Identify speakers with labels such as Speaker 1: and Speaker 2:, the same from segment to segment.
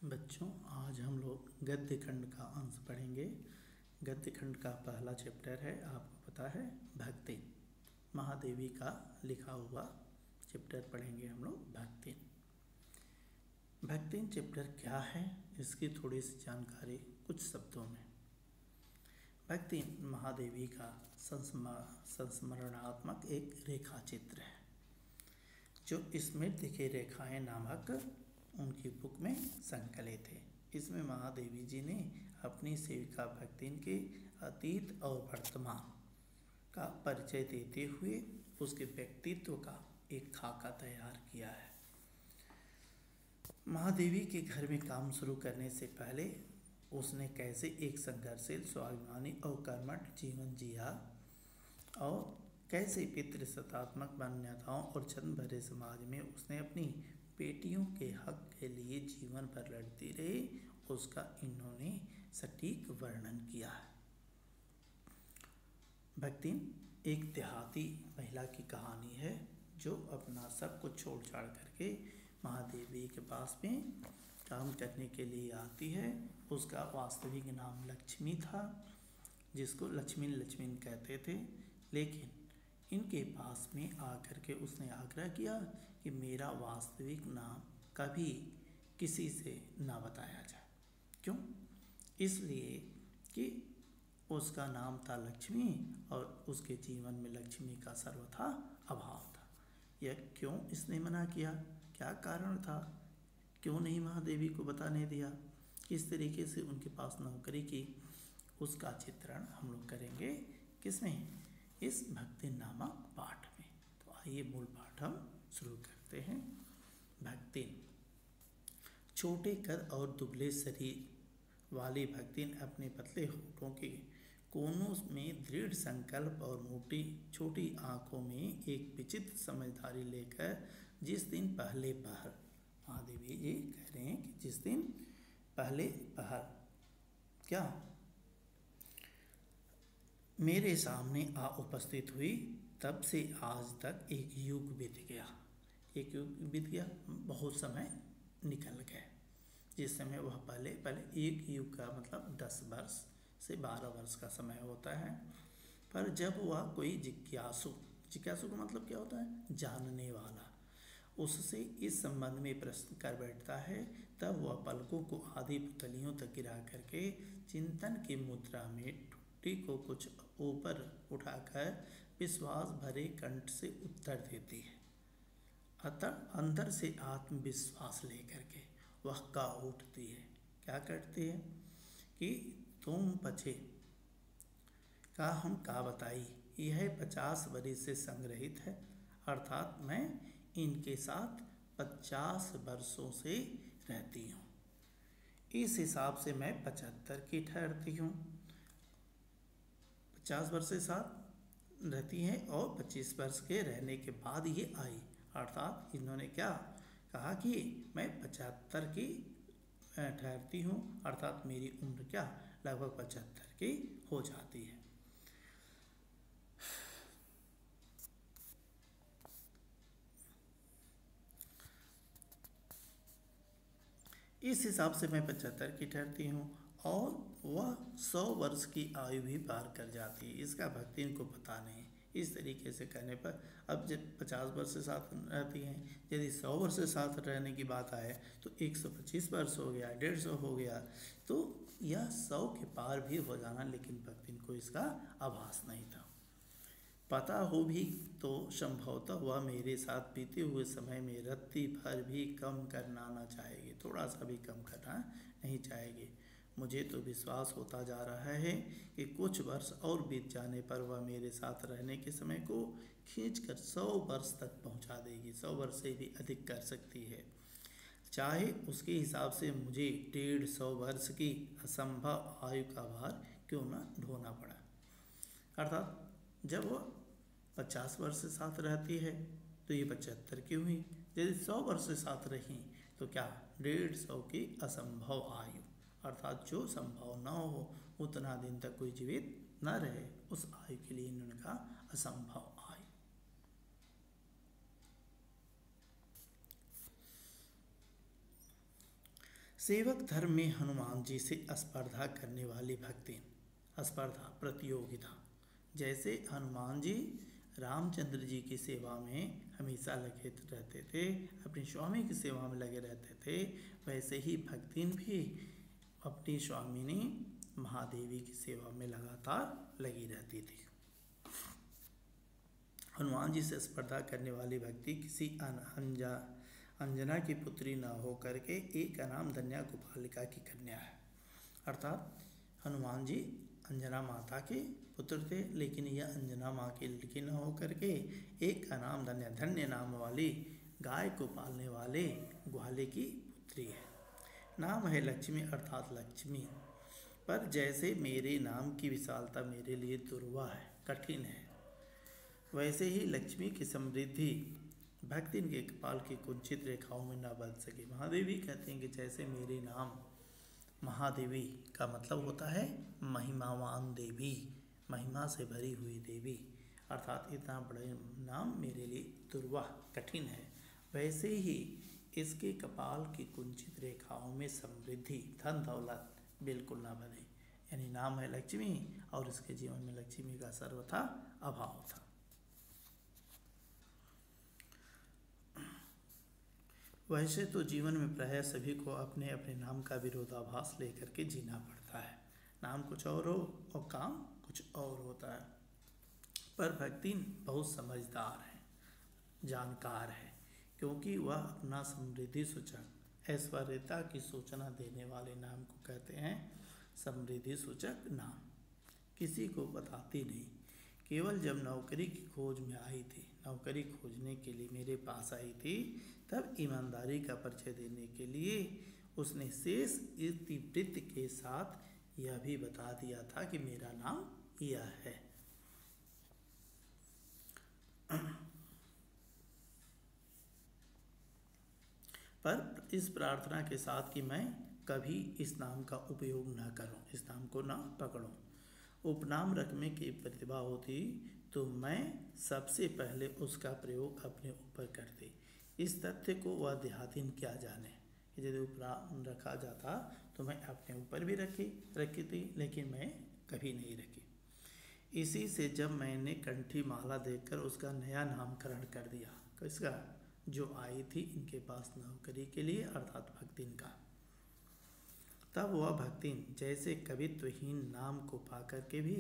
Speaker 1: बच्चों, आज हम लोग गद्य खंड का अंश पढ़ेंगे। गद्य खंड का पहला चैप्टर है, आपको पता है, भक्ति। महादेवी का लिखा हुआ चैप्टर पढ़ेंगे हम लोग, भक्ति। भक्ति चैप्टर क्या है, इसकी थोड़ी सी जानकारी कुछ शब्दों में। भक्ति महादेवी का संस्मरणात्मक एक रेखा चित्र है, जो स्मृति की रेखाएं नामक उनकी बुक में संकलित है। इसमें महादेवी जी ने अपनी सेविका भक्तिन के अतीत और वर्तमान का परिचय देते हुए उसके व्यक्तित्व का एक खाका तैयार किया है। महादेवी के घर में काम शुरू करने से पहले उसने कैसे एक संघर्षशील, स्वाभिमानी और कर्मठ जीवन जिया और कैसे पितृसत्तात्मक मान्यताओं और छंद भरे समाज में उसने अपनी बेटियों के हक के लिए जीवन भर लड़ती रही, उसका इन्होंने सटीक वर्णन किया है। भक्ति एक देहाती महिला की कहानी है, जो अपना सब कुछ छोड़ छाड़ करके महादेवी के पास में काम करने के लिए आती है। उसका वास्तविक नाम लक्ष्मी था, जिसको लक्ष्मीन कहते थे, लेकिन इनके पास में आकर के उसने आग्रह किया कि मेरा वास्तविक नाम कभी किसी से ना बताया जाए। क्यों? इसलिए कि उसका नाम था लक्ष्मी और उसके जीवन में लक्ष्मी का सर्वथा अभाव था। यह क्यों इसने मना किया, क्या कारण था, क्यों नहीं महादेवी को बताने दिया, किस तरीके से उनके पास नौकरी की, उसका चित्रण हम लोग करेंगे किसमें, इस भक्ति नामक पाठ में। तो आइए मूल पाठ हम शुरू करते हैं। भक्ति। छोटे कद और दुबले शरीर वाली भक्तिन अपने पतले होठों के कोनों में दृढ़ संकल्प और मोटी छोटी आंखों में एक विचित्र समझदारी लेकर जिस दिन पहले पहर, महादेवी जी कह रहे हैं कि जिस दिन पहले पहर क्या मेरे सामने आ उपस्थित हुई, तब से आज तक एक युग बीत गया। एक युग बीत गया, बहुत समय निकल गए। जिस समय वह पहले एक युग का मतलब 10 वर्ष से 12 वर्ष का समय होता है। पर जब वह कोई जिज्ञासु का मतलब क्या होता है, जानने वाला, उससे इस संबंध में प्रश्न कर बैठता है, तब वह पलकों को आधी पुतलियों तक गिरा करके चिंतन की मुद्रा में टुट्टी को कुछ ऊपर उठाकर विश्वास भरे कंठ से उत्तर देती है। अतः अंदर से आत्मविश्वास लेकर के वह का उठती है। क्या करती है कि तुम पछे का हम का बताई, यह 50 वर्ष से संग्रहित है, अर्थात मैं इनके साथ 50 वर्षों से रहती हूँ। इस हिसाब से मैं 75 की ठहरती हूँ। 50 वर्ष से साथ रहती हैं और 25 वर्ष के रहने के बाद ये आई, अर्थात इन्होंने क्या कहा कि मैं 75 की ठहरती हूँ, अर्थात मेरी उम्र क्या लगभग 75 की हो जाती है। इस हिसाब से मैं 75 की ठहरती हूँ और वह 100 वर्ष की आयु भी पार कर जाती है। इसका भक्ति इनको पता नहीं। इस तरीके से कहने पर अब जब 50 वर्ष से साथ रहती हैं, यदि 100 वर्ष से साथ रहने की बात आए तो 125 वर्ष हो गया, 150 हो गया, तो यह 100 के पार भी हो जाना, लेकिन भक्ति इनको इसका आभास नहीं था। पता हो भी तो संभवतः वह मेरे साथ बीते हुए समय में रत्ती भर भी कम करना न चाहेगी, थोड़ा सा भी कम करना नहीं चाहेगी। मुझे तो विश्वास होता जा रहा है कि कुछ वर्ष और बीत जाने पर वह मेरे साथ रहने के समय को खींचकर 100 वर्ष तक पहुंचा देगी। 100 वर्ष से भी अधिक कर सकती है, चाहे उसके हिसाब से मुझे 150 वर्ष की असंभव आयु का भार क्यों न ढोना पड़ा। अर्थात जब वह 50 वर्ष से साथ रहती है तो ये 75 की हुई। यदि 100 वर्ष से साथ रही तो क्या 150 की असंभव आयु, अर्थात जो संभव न हो उतना दिन तक कोई जीवित न रहे, उस आयु के लिए इन्होंने कहा असंभव आयु। सेवक धर्म में हनुमान जी से स्पर्धा करने वाली भक्ति, स्पर्धा प्रतियोगिता। जैसे हनुमान जी रामचंद्र जी की सेवा में हमेशा लगे रहते थे, अपने स्वामी की सेवा में लगे रहते थे, वैसे ही भक्तिन भी अपनी स्वामिनी महादेवी की सेवा में लगातार लगी रहती थी। हनुमान जी से स्पर्धा करने वाली भक्ति किसी अंजना की पुत्री न हो करके एक नाम धन्या गोपालिका की कन्या है। अर्थात हनुमान जी अंजना माता के पुत्र थे, लेकिन यह अंजना माँ की लड़की न हो करके एक नाम धन्य नाम वाली गाय को पालने वाले ग्वाले की पुत्री है। नाम है लक्ष्मी अर्थात लक्ष्मी, पर जैसे मेरे नाम की विशालता मेरे लिए दुर्वा है, कठिन है, वैसे ही लक्ष्मी की समृद्धि भक्ति के कपाल की कुंचित रेखाओं में न बन सके। महादेवी कहते हैं कि जैसे मेरे नाम, महादेवी का मतलब होता है महिमावान देवी, महिमा से भरी हुई देवी, अर्थात इतना बड़े नाम मेरे लिए दुर्वाह कठिन है, वैसे ही इसके कपाल की कुंचित रेखाओं में समृद्धि धन दौलत बिल्कुल ना बने। यानी नाम है लक्ष्मी और इसके जीवन में लक्ष्मी का सर्वथा अभाव था। वैसे तो जीवन में प्रायः सभी को अपने अपने नाम का विरोधाभास लेकर के जीना पड़ता है। नाम कुछ और हो और काम कुछ और होता है। पर भक्तिन बहुत समझदार है, जानकार है, क्योंकि वह अपना समृद्धि सूचक ऐश्वर्यता की सूचना देने वाले नाम को कहते हैं समृद्धि सूचक नाम। किसी को बताती नहीं, केवल जब नौकरी की खोज में आई थी, नौकरी खोजने के लिए मेरे पास आई थी, तब ईमानदारी का परिचय देने के लिए उसने शेष इतिवृत्त के साथ यह भी बता दिया था कि मेरा नाम यह है। पर इस प्रार्थना के साथ कि मैं कभी इस नाम का उपयोग न करूं, इस नाम को न पकड़ूं। उपनाम रखने की प्रतिभा होती तो मैं सबसे पहले उसका प्रयोग अपने ऊपर करती। इस तथ्य को वह देहातीन क्या जाने कि यदि उपनाम रखा जाता तो मैं अपने ऊपर भी रखी थी, लेकिन मैं कभी नहीं रखी। इसी से जब मैंने कंठी माला देखकर उसका नया नामकरण कर दिया, किसका, जो आई थी इनके पास नौकरी के लिए अर्थात भक्तिन का, तब वह भक्तिन जैसे कवित्वहीन नाम को पाकर के भी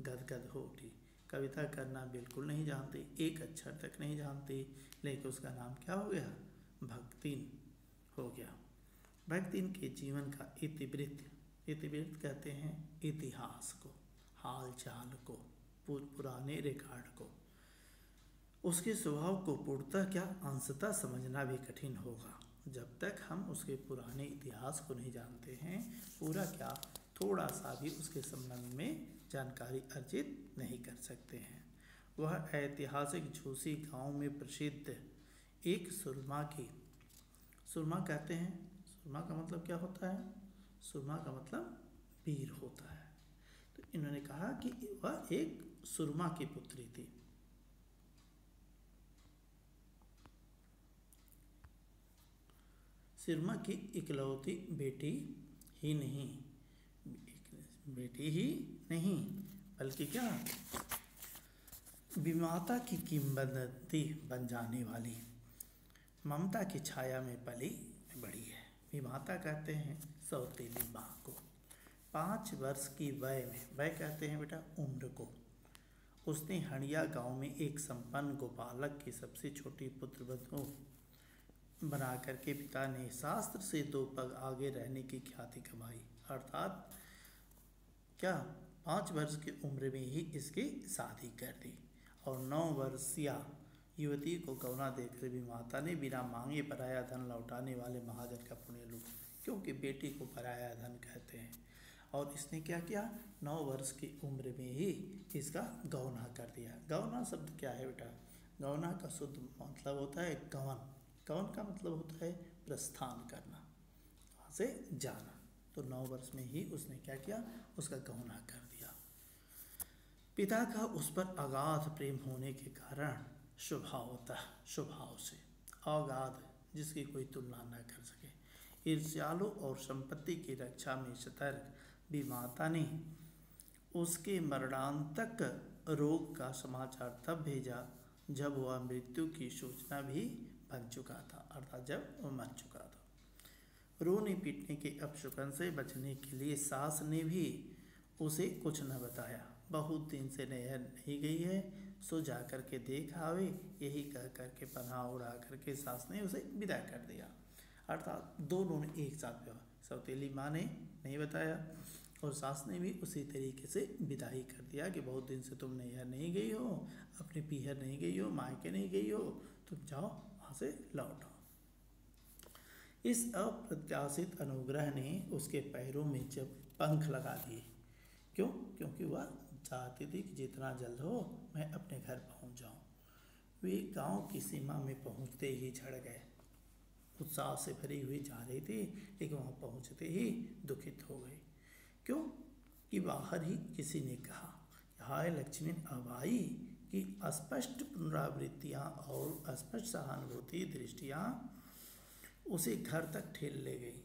Speaker 1: गदगद हो उठी। कविता करना बिल्कुल नहीं जानती, एक अक्षर तक नहीं जानती, लेकिन उसका नाम क्या हो गया, भक्तिन हो गया। भक्तिन के जीवन का इतिवृत्त, इतिवृत्त कहते हैं इतिहास को, हाल चाल को, पुराने रिकॉर्ड को, उसके स्वभाव को पूर्णतः क्या अंशतः समझना भी कठिन होगा जब तक हम उसके पुराने इतिहास को नहीं जानते हैं। पूरा क्या, थोड़ा सा भी उसके संबंध में जानकारी अर्जित नहीं कर सकते हैं। वह ऐतिहासिक झूसी गांव में प्रसिद्ध एक सुरमा की, सुरमा कहते हैं, सुरमा का मतलब क्या होता है, सुरमा का मतलब वीर होता है। तो इन्होंने कहा कि वह एक सुरमा की पुत्री थी। सुरमा की इकलौती बेटी ही नहीं, बल्कि क्या, विमाता की किंवदंती बन जाने वाली, ममता की छाया में पली बड़ी है। विमाता कहते हैं सौतेली माँ को। 5 वर्ष की वय में, वय कहते हैं बेटा उम्र को, उसने हड़िया गांव में एक संपन्न गोपालक की सबसे छोटी पुत्र बधू बना करके पिता ने शास्त्र से 2 पग आगे रहने की ख्याति कमाई। अर्थात क्या, 5 वर्ष की उम्र में ही इसकी शादी कर दी और 9 वर्षीय युवती को गौना देकर भी माता ने बिना मांगे पराया धन लौटाने वाले महाजन का पुण्य लूटा, क्योंकि बेटी को पराया धन कहते हैं। और इसने क्या किया, 9 वर्ष की उम्र में ही इसका गौना कर दिया। गौना शब्द क्या है बेटा, गौना का शुद्ध मतलब होता है गवन, गवन का मतलब होता है प्रस्थान करना, वहाँ से जाना। तो 9 वर्ष में ही उसने क्या किया, उसका गौना कर दिया। पिता का उस पर अगाध प्रेम होने के कारण स्वभाव से अगाध, जिसकी कोई तुलना न कर सके, ईर्ष्यालु और संपत्ति की रक्षा में सतर्क विमाता ने उसके मरणांतक रोग का समाचार तब भेजा जब वह मृत्यु की सूचना भी बन चुका था, अर्थात जब वह मर चुका था। रोने पीटने के अपशकुन से बचने के लिए सास ने भी उसे कुछ न बताया। बहुत दिन से नहर नहीं गई है, सो जा कर के देख आवे, यही कह करके पनाह उड़ा करके सास ने उसे विदा कर दिया। अर्थात दोनों ने एक साथ व्यवहार, सौतेली माँ ने नहीं बताया और सास ने भी उसी तरीके से विदाई कर दिया कि बहुत दिन से तुम नैहर नहीं गई हो, अपने पीहर नहीं गई हो, मायके नहीं गई हो, तुम जाओ वहाँ से लौट आओ। इस अप्रत्याशित अनुग्रह ने उसके पैरों में जब पंख लगा दिए। क्यों? क्योंकि वह चाहती थी कि जितना जल्द हो मैं अपने घर पहुंच जाऊं। वे गांव की सीमा में पहुंचते ही झड़ गए। उत्साह से भरी हुई जा रही थी, लेकिन वहां पहुंचते ही दुखित हो गई। क्यों? कि बाहर ही किसी ने कहा, हाय लक्ष्मी अब आई, कि अस्पष्ट पुनरावृत्तियां और अस्पष्ट सहानुभूति दृष्टियां उसे घर तक ठेल ले गई।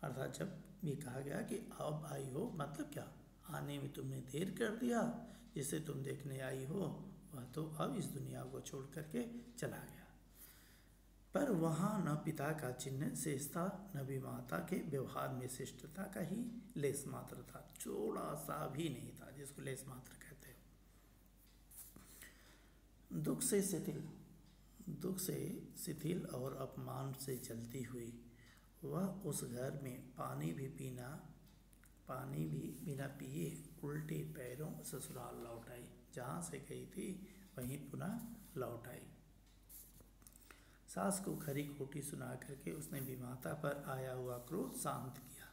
Speaker 1: अर्थात जब ये कहा गया कि अब आई हो, मतलब क्या, आने में तुमने देर कर दिया, जिसे तुम देखने आई हो वह तो अब इस दुनिया को छोड़ करके चला गया। पर वहाँ न पिता का चिन्ह शेष था, न भी माता के व्यवहार में शिष्टता का ही लेस मात्र था, थोड़ा सा भी नहीं था, जिसको लेस मात्र कहते हो। दुख से शिथिल और अपमान से जलती हुई वह उस घर में पानी भी बिना पिए उल्टे पैरों ससुराल लौट आई। जहाँ से गई थी वहीं पुनः लौट आई। सास को खरी खोटी सुना करके उसने विमाता पर आया हुआ क्रोध शांत किया।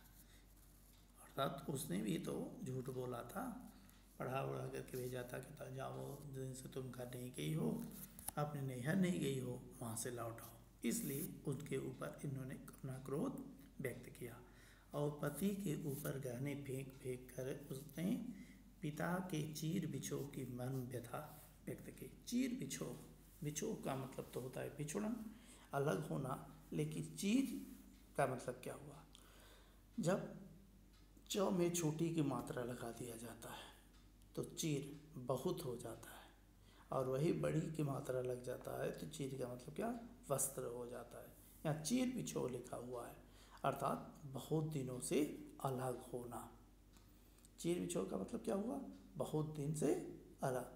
Speaker 1: अर्थात उसने भी तो झूठ बोला था, पढ़ा उड़ा करके भेजा था कि जाओ, दिन से तुम घर नहीं गई हो, अपने नैहर नहीं गई हो, वहाँ से लौट आओ। इसलिए उनके ऊपर इन्होंने अपना क्रोध व्यक्त किया और पति के ऊपर गहने फेंक फेंक कर उसने पिता के चीर बिछो की मर्म व्यथा व्यक्त की। चीर बिछो का मतलब तो होता है बिछुड़न, अलग होना, लेकिन चीर का मतलब क्या हुआ? जब चौ में छोटी की मात्रा लगा दिया जाता है तो चीर बहुत हो जाता है, और वही बड़ी की मात्रा लग जाता है तो चीर का मतलब क्या? वस्त्र हो जाता है। यहाँ चीर बिछो लिखा हुआ है, अर्थात बहुत दिनों से अलग होना। चीर बिछो का मतलब क्या हुआ? बहुत दिन से अलग,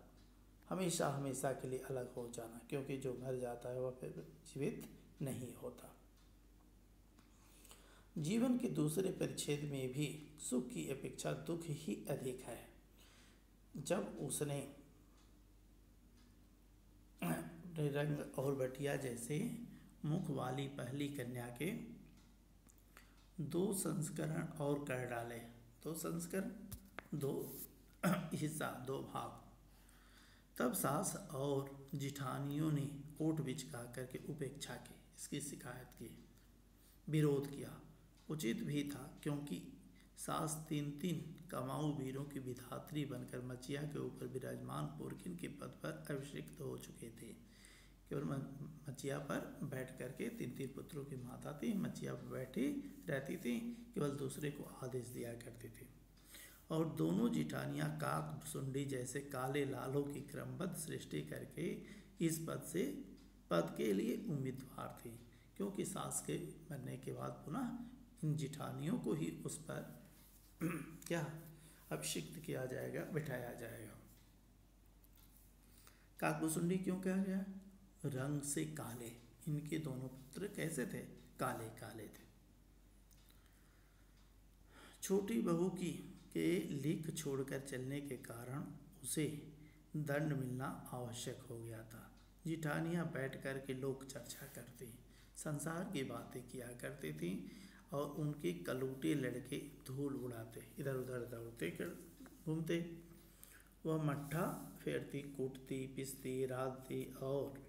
Speaker 1: हमेशा के लिए अलग हो जाना, क्योंकि जो मर जाता है वह फिर जीवित नहीं होता। जीवन के दूसरे परिच्छेद में भी सुख की अपेक्षा दुख ही अधिक है। जब उसने रंग और बटिया जैसे मुख वाली पहली कन्या के 2 संस्करण और कर डाले, 2 संस्करण 2 हिस्सा 2 भाग, तब सास और जिठानियों ने ओट बिचका करके उपेक्षा की, इसकी शिकायत की, विरोध किया। उचित भी था, क्योंकि सास 3 कमाऊ वीरों की विधात्री बनकर मचिया के ऊपर विराजमान पुरकिन के पद पर अभिषिक्त हो चुके थे। केवल मचिया पर बैठ करके 3 पुत्रों की माता थी, मचिया पर बैठी रहती थी, केवल दूसरे को आदेश दिया करती थी। और दोनों जिठानियाँ काक सुंडी जैसे काले लालों की क्रमबद्ध सृष्टि करके इस पद के लिए उम्मीदवार थी, क्योंकि सास के मरने के बाद पुनः इन जिठानियों को ही उस पर क्या अभिषिक्त किया जाएगा, बिठाया जाएगा। काकभुसुंडी क्यों कहा गया? रंग से काले, इनके दोनों पुत्र कैसे थे? काले काले थे। छोटी बहू के लिख छोड़कर चलने के कारण उसे दंड मिलना आवश्यक हो गया था। जिठानियाँ बैठ कर के लोक चर्चा करती, संसार की बातें किया करती थी, और उनके कलूटे लड़के धूल उड़ाते, इधर उधर दौड़ते घूमते। वह मट्ठा फेरती, कूटती, पिसती, राधती, और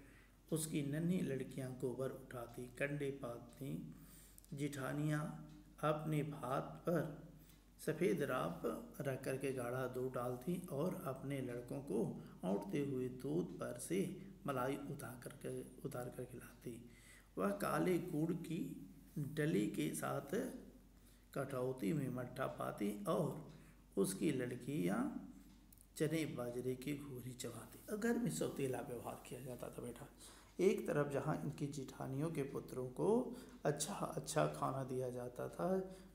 Speaker 1: उसकी नन्ही लड़कियां गोबर उठाती, कंडे पाती। जिठानियाँ अपने भात पर सफ़ेद राख रख करके गाढ़ा दूध डालती और अपने लड़कों को औंठते हुए दूध पर से मलाई उतार करके लाती। वह काले गुड़ की डली के साथ कटौती में मट्ठा पाती और उसकी लड़कियां चने बाजरे की घूरी चबाती। घर में सौतेला व्यवहार किया जाता था बेटा। एक तरफ जहाँ इनकी जिठानियों के पुत्रों को अच्छा अच्छा खाना दिया जाता था,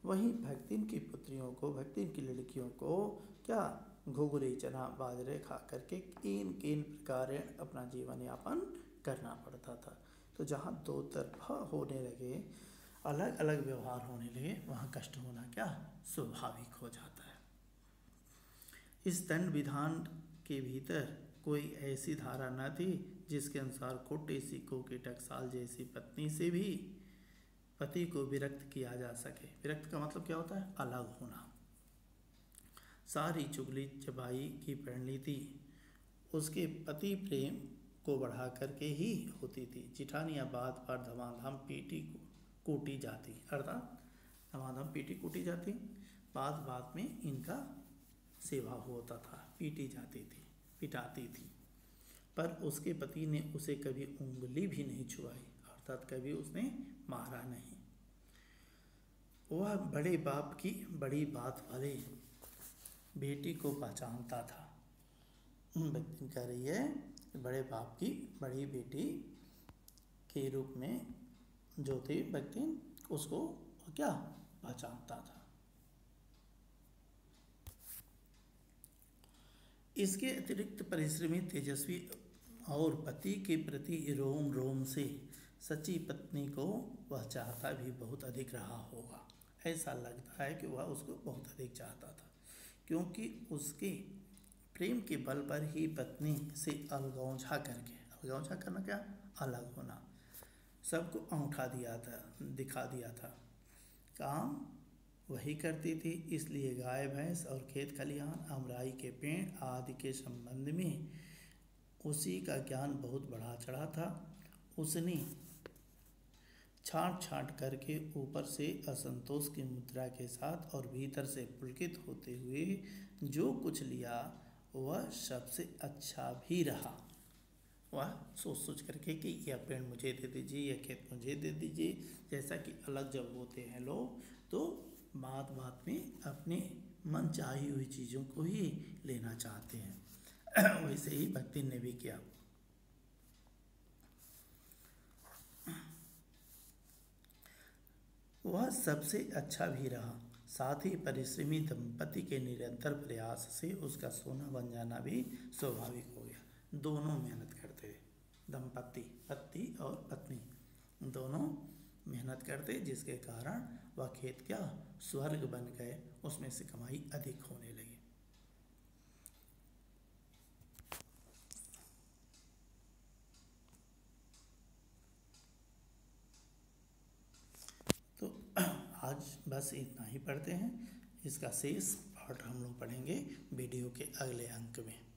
Speaker 1: वहीं भक्तिन की पुत्रियों को, भक्तिन की लड़कियों को क्या घुघरी चना बाजरे खा करके किन किन प्रकार अपना जीवन यापन करना पड़ता था। तो जहाँ दो तरफा होने लगे, अलग अलग व्यवहार होने लगे, वहाँ कष्ट होना क्या स्वाभाविक हो जाता है। इस दंड विधान के भीतर कोई ऐसी धारा न थी जिसके अनुसार खोटे सिक्कों की टकसाल जैसी पत्नी से भी पति को विरक्त किया जा सके। विरक्त का मतलब क्या होता है? अलग होना। सारी चुगली चबाई की परिणति उसके पति प्रेम को बढ़ा करके ही होती थी। जिठानियाँ बात पर धमाधम पीटी कूटी जाती, अर्थात धमाधम पीटी कूटी जाती, बात बात में इनका सेवा होता था, पीटी जाती थी, पिटाती थी, पर उसके पति ने उसे कभी उंगली भी नहीं छुआई, अर्थात कभी उसने मारा नहीं। वह बड़े बाप की बड़ी बात वाले बेटी को पहचानता था। बच्ची कह रही है बड़े बाप की बड़ी बेटी के रूप में जो थी व्यक्ति, उसको क्या पहचानता था। इसके अतिरिक्त परिश्रमी, तेजस्वी और पति के प्रति रोम रोम से सच्ची पत्नी को वह चाहता भी बहुत अधिक रहा होगा। ऐसा लगता है कि वह उसको बहुत अधिक चाहता था, क्योंकि उसके प्रेम के बल पर ही पत्नी से अलगौझा करके, अलगौझा करना क्या, अलग होना, सबको अंगूठा दिखा दिया था। काम वही करती थी, इसलिए गाय भैंस और खेत खलिहान, अमराई के पेड़ आदि के संबंध में उसी का ज्ञान बहुत बढ़ा चढ़ा था। उसने छांट छांट करके ऊपर से असंतोष की मुद्रा के साथ और भीतर से पुलकित होते हुए जो कुछ लिया वह सबसे अच्छा भी रहा। वह सोच सोच करके कि यह पेड़ मुझे दे दीजिए, यह खेत मुझे दे दीजिए, जैसा कि अलग जब होते हैं लोग तो बात बात में अपने मन चाही हुई चीज़ों को ही लेना चाहते हैं। वैसे ही भक्ति ने भी किया। वह सबसे अच्छा भी रहा, साथ ही परिश्रमी दंपति के निरंतर प्रयास से उसका सोना बन जाना भी स्वाभाविक हो गया। दोनों मेहनत करते थे, दंपति, पति और पत्नी दोनों मेहनत करते, जिसके कारण वह खेत क्या स्वर्ग बन गए, उसमें से कमाई अधिक होने लगी। तो आज बस इतना ही पढ़ते हैं, इसका शेष पाठ हम लोग पढ़ेंगे वीडियो के अगले अंक में।